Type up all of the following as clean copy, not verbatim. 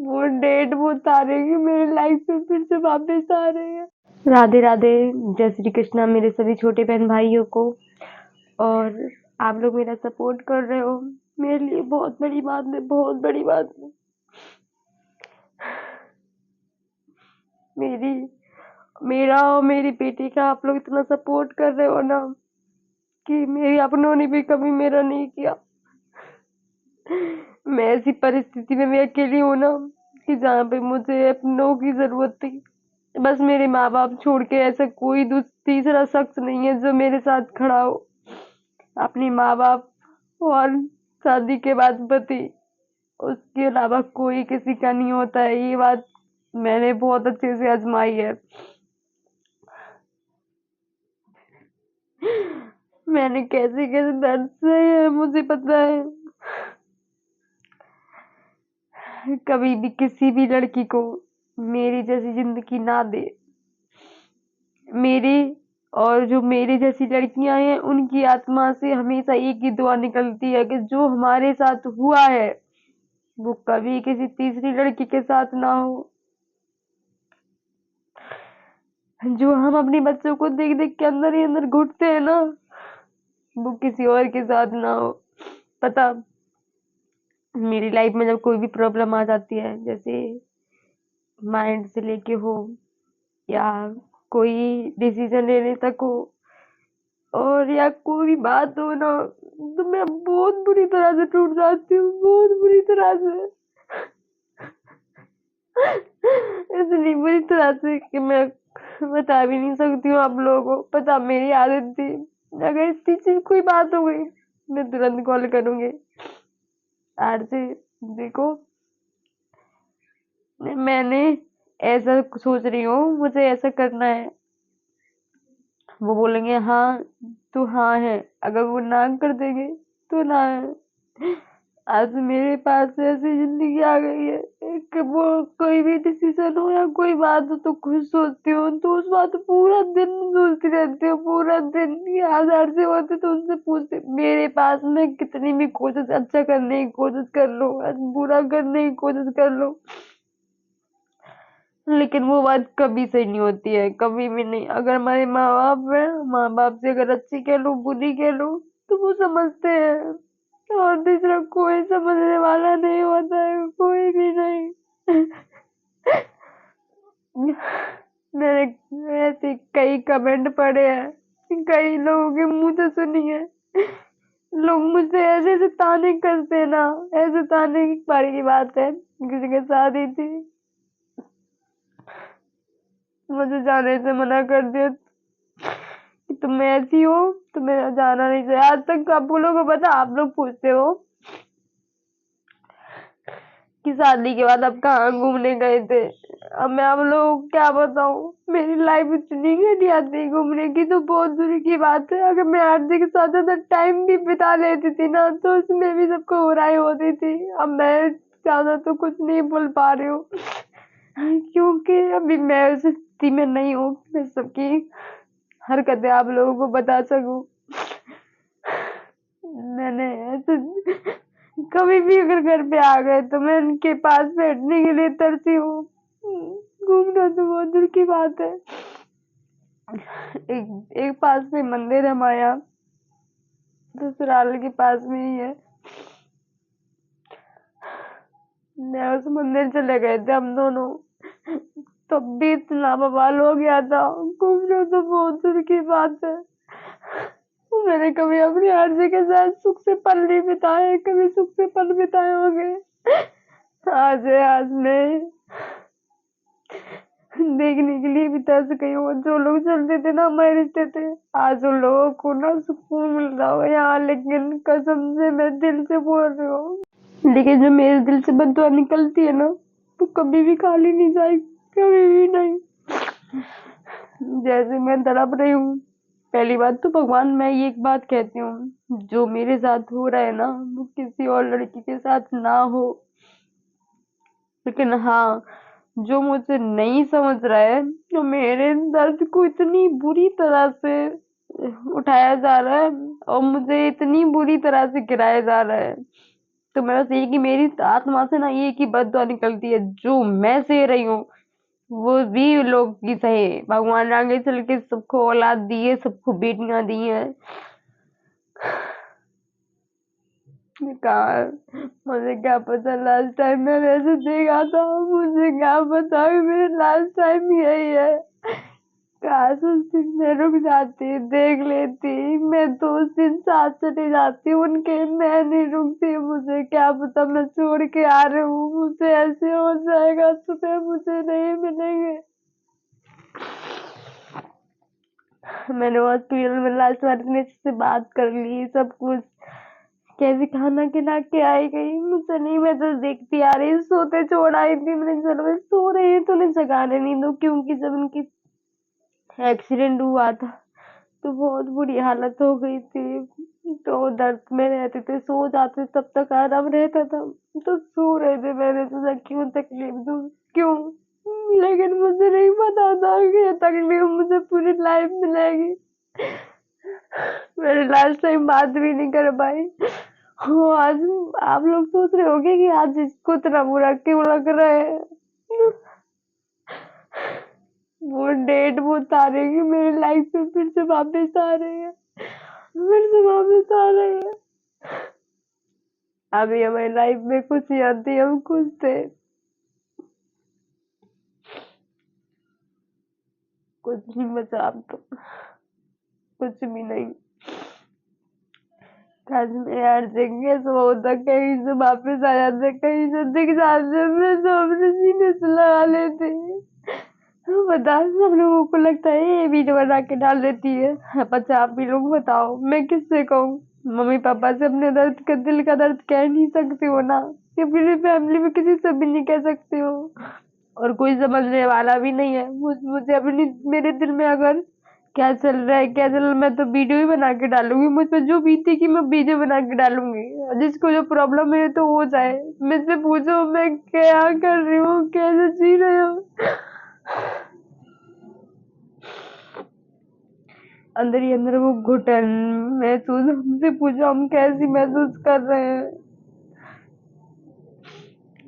वो डेट वो तारे की मेरी लाइफ में फिर से वापस आ रही है। राधे राधे, जय श्री कृष्णा मेरे सभी छोटे बहन भाइयों को। और आप लोग मेरा सपोर्ट कर रहे हो, मेरे लिए बहुत बड़ी बात है, बहुत बड़ी बात है। मेरा और मेरी बेटी का आप लोग इतना सपोर्ट कर रहे हो ना कि मेरी अपनों ने भी कभी मेरा नहीं किया। मैं ऐसी परिस्थिति में मैं अकेली हूँ ना कि जहाँ पे मुझे अपनों की जरूरत थी, बस मेरे माँ बाप छोड़ के ऐसा कोई तीसरा शख्स नहीं है जो मेरे साथ खड़ा हो। अपनी माँ बाप और शादी के बाद पति, उसके अलावा कोई किसी का नहीं होता है। ये बात मैंने बहुत अच्छे से आजमाई है। मैंने कैसे कैसे दर्द सहे है मुझे पता है। कभी भी किसी भी लड़की को मेरी जैसी जिंदगी ना दे। मेरी और जो मेरी जैसी लड़कियां हैं उनकी आत्मा से हमेशा एक ही दुआ निकलती है कि जो हमारे साथ हुआ है वो कभी किसी तीसरी लड़की के साथ ना हो। जो हम अपने बच्चों को देख देख के अंदर ही अंदर घुटते हैं ना, वो किसी और के साथ ना हो। पता, मेरी लाइफ में जब कोई भी प्रॉब्लम आ जाती है, जैसे माइंड से लेके हो या कोई डिसीजन लेने तक हो और या कोई भी बात हो ना, तो मैं बहुत बुरी तरह से टूट जाती हूँ, बहुत बुरी तरह से। इतनी बुरी तरह से कि मैं बता भी नहीं सकती हूँ आप लोगों को। पता, मेरी आदत थी, अगर इतनी चीज कोई बात हो गई मैं तुरंत कॉल करूंगी, आज से देखो मैंने ऐसा सोच रही हूँ, मुझे ऐसा करना है। वो बोलेंगे हाँ तो हाँ है, अगर वो ना कर देंगे तो ना है। आज मेरे पास ऐसी जिंदगी आ गई है कि वो कोई भी डिसीजन हो या कोई बात हो तो खुद सोचती हूँ, तो उस बात पूरा दिन सोचती रहती हूँ, पूरा दिन। हजार से होते तो उनसे पूछते, मेरे पास मैं कितनी भी कोशिश अच्छा करने की कोशिश कर लूँ, बुरा करने की कोशिश कर लूँ, लेकिन वो बात कभी सही नहीं होती है, कभी भी नहीं। अगर हमारे माँ बाप है, माँ बाप से अगर अच्छी कह लो बुरी कह लो तो वो समझते हैं, और दूसरा कोई समझने वाला नहीं होता है, कोई भी नहीं। मैंने ऐसे कई कमेंट पढ़े हैं, कई लोगों के मुंह से सुनी है। लोग मुझसे ऐसे ऐसे ताने कसते हैं ना, ऐसे ताने की बारी की बात है, किसी के शादी थी, मुझे जाने से मना कर दिया कि तुम ऐसी हो, तुम्हें जाना नहीं चाहिए। आज तक आप लोगों को पता, आप लोग पूछते हो कि शादी के बाद आप कहाँ घूमने गए थे। अब मैं आप लोगों को क्या बताऊं, मेरी लाइफ इतनी घटिया थी, घूमने की तो बहुत दूर की बात है। अगर मैं आरती के साथ ज्यादा टाइम भी बिता लेती थी ना तो उसमें भी सबको बुराई होती थी। अब मैं ज्यादा तो कुछ नहीं बोल पा रही हूँ क्योंकि अभी मैं उस स्थिति में नहीं हूँ मैं सबकी हरकतें आप लोगों को बता सकूं। मैंने ऐसे कभी भी अगर घर पे आ गए तो मैं उनके पास बैठने के लिए तरसी हूँ। घूमना तो बहुत दूर की बात है। एक पास में मंदिर है हमारे यहाँ, ससुराल के पास में ही है। मैं उस मंदिर चले गए थे हम दोनों, तब भी इतना बवाल हो गया था। घूमना तो बहुत दूर की बात है। मैंने कभी अपनी आरज़ी के साथ सुख से पल नहीं बिताए, कभी सुख से पल बिताए होंगे। आज है, आज मैं देखने के लिए भी तरस गई हूँ। जो लोग चलते थे ना हमारे रिश्ते थे, आज उन लोगों को ना सुकून मिल रहा होगा यहाँ, लेकिन कसम से मैं दिल से बोल रही हूँ, लेकिन जो मेरे दिल से बददुआ निकलती है ना वो कभी भी खाली नहीं जाएगी, कभी भी नहीं। जैसे मैं तड़प रही हूँ, पहली बात तो भगवान, मैं ये एक बात कहती हूँ, जो मेरे साथ हो रहा है ना वो किसी और लड़की के साथ ना हो। लेकिन हाँ, जो मुझे नहीं समझ रहा है, जो मेरे दर्द को इतनी बुरी तरह से उठाया जा रहा है और मुझे इतनी बुरी तरह से गिराया जा रहा है, तो मैं बस यही कि मेरी आत्मा से ना ये की बददुआ निकलती है, जो मैं सह रही हूँ वो भी लोग की सहे। भगवान आगे चल के सबको औलाद दी है, सबको बेटियां दी है। कहा, मुझे क्या पता लास्ट टाइम मैंने ऐसे देखा था, मुझे क्या पता कि मेरे लास्ट टाइम यही है। काश उस दिन मैं रुक जाती, देख लेती, मैं तो उस दिन साथ चली जाती उनके, मैं नहीं रुकती। मुझे क्या पता मैं छोड़ के आ रही हूँ, मुझे ऐसे हो जाएगा सुबह मुझे नहीं मिलेंगे। मैंने हॉस्पिटल में लास्ट बार इतने अच्छे से बात कर ली, सब कुछ कैसे खाना खिला के आई गई, मुझे नहीं, मैं तो देखती आ रही, सोते छोड़ आई थी। मैंने चलो मैं सो रही तो नहीं जगाने नहीं दो, क्योंकि जब उनकी एक्सीडेंट हुआ था तो बहुत बुरी हालत हो गई थी, तो दर्द में रहते थे, सो जाते तब तक आराम रहता था, तो सो रहे थे। मैंने सोचा क्यों तकलीफ दूं, क्यों, लेकिन मुझे नहीं पता था कि ये तकलीफ मुझे पूरी लाइफ मिलेगी। मैंने लास्ट टाइम बात भी नहीं कर पाई। हो आज आप लोग सोच रहे होंगे कि आज इसको इतना बुरा क्यों लग रहा है। वो डेट वो तारे की मेरी लाइफ में फिर से वापस आ रही है, फिर से वापस आ रही है। अभी हमारी लाइफ में खुशी आती, हम खुश थे, कुछ नहीं बचा अब तो, कुछ भी नहीं। काश मेरे यार देंगे तो होता, कहीं से वापस आ जाते, कहीं से दिख जाते, मैं तो अपने सीने से लगा लेती। बता, सब लोगों को लगता है ये वीडियो बना के डाल देती है, अच्छा आप भी लोग बताओ, मैं किससे कहूँ। मम्मी पापा से अपने दर्द का, दिल का दर्द कह नहीं सकती हो ना, या फिर फैमिली में किसी से भी नहीं कह सकती हो, और कोई समझने वाला भी नहीं है। मुझे अपनी, मेरे दिल में अगर क्या चल रहा है, क्या चल रहा है, मैं तो वीडियो ही बना के डालूंगी, मुझ पे जो बीती की मैं वीडियो बना के डालूंगी, जिसको जो प्रॉब्लम है तो हो जाए। मुझसे पूछो मैं क्या कर रही हूँ, कैसे जी रही हूँ। अंदर ही अंदर वो घुटन महसूस, हमसे पूछो हम कैसी महसूस कर रहे हैं।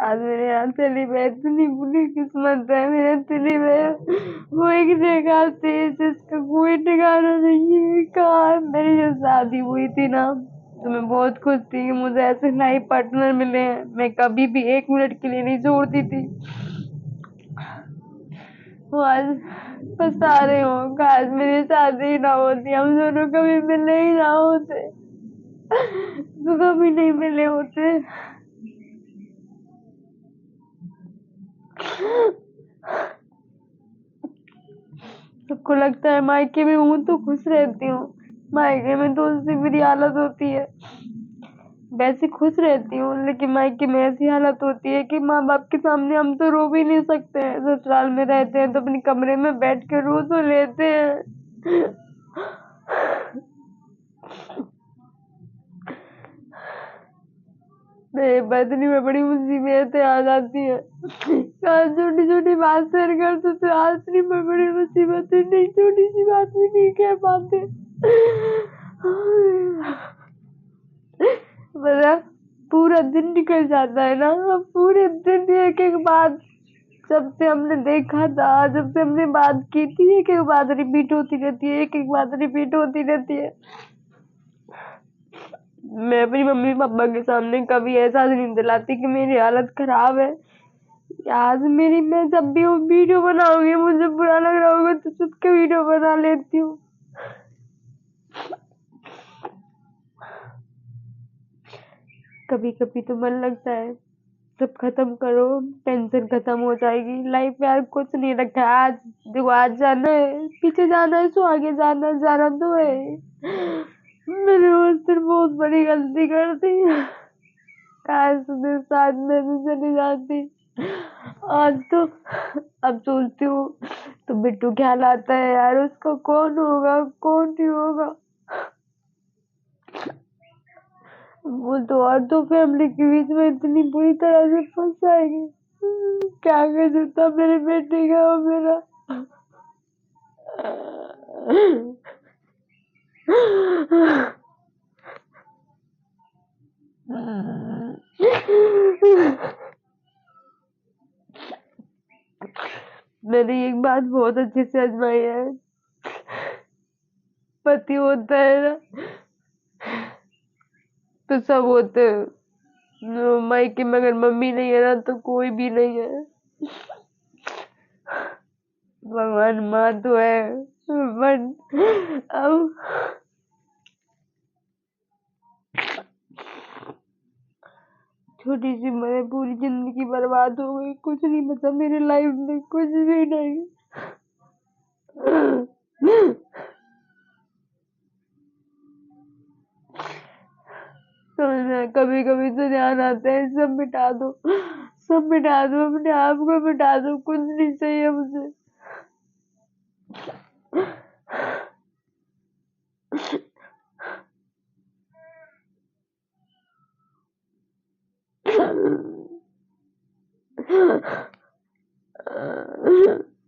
आज मेरे यहाँ चली में इतनी बुरी किस्मत है, मेरे चली में वो एक जगह थी जिसका कोई ठिकाना नहीं है। कहा मेरी जो शादी हुई थी ना, तो मैं बहुत खुश थी कि मुझे ऐसे लाइफ पार्टनर मिले हैं, मैं कभी भी एक मिनट के लिए नहीं छोड़ती थी। वो आज पछता रही हूँ, काश मेरी शादी ना होती, हम दोनों कभी मिले ही ना होते, तो कभी नहीं मिले होते। सबको लगता है मायके में हूँ तो खुश रहती हूँ, मायके में तो उससे बुरी हालत होती है। वैसे खुश रहती हूँ, लेकिन मायके में ऐसी हालत होती है कि माँ बाप के सामने हम तो रो भी नहीं सकते हैं। ससुराल में रहते हैं तो अपने कमरे में बैठ के रो तो लेते हैं। मेरे बदनी में बड़ी मुसीबतें आ जाती है, छोटी छोटी बात शेयर करते तो आखिरी में बड़ी मुसीबतें, नहीं छोटी सी बात भी नहीं कह पाते। मतलब पूरा दिन निकल जाता है ना, अब पूरे दिन एक एक बात, जब से हमने देखा था, जब से हमने बात की थी, एक एक बात रिपीट होती रहती है, एक एक बात रिपीट होती रहती है। मैं अपनी मम्मी पापा के सामने कभी ऐसा नहीं दिलाती कि मेरी हालत खराब है। आज मेरी, मैं जब भी वो वीडियो बनाऊंगी, मुझे बुरा लग रहा होगा तो चुप के वीडियो बना लेती हूँ। कभी कभी तो मन लगता है सब खत्म करो, टेंशन खत्म हो जाएगी, लाइफ में यार कुछ नहीं रखा है। आज देखो, आज जाना है, पीछे जाना है, सो आगे जाना, जाना तो है। मैंने उस दिन बहुत बड़ी गलती कर दी, काश उसके साथ में भी चली जाती। आज तो अब सोचती हूँ तो बिट्टू ख्याल आता है यार, उसका कौन होगा, कौन नहीं होगा। वो तो फैमिली के बीच में इतनी बुरी तरह से फंस जाएगी। क्या कर सकता मेरे बेटे का और मेरा। मैंने एक बात बहुत अच्छे से आजमाई है। पति होता है ना तो सब होते हैं, मायके में अगर मम्मी नहीं है ना तो कोई भी नहीं है। भगवान माँ तो है, बट अब छोटी सी उम्र पूरी जिंदगी बर्बाद हो गई, कुछ नहीं बचा मेरी लाइफ में, कुछ भी नहीं। समझ में कभी कभी तो ध्यान आता है सब मिटा दो, सब मिटा दो, अपने आप को मिटा दो, कुछ नहीं चाहिए मुझे।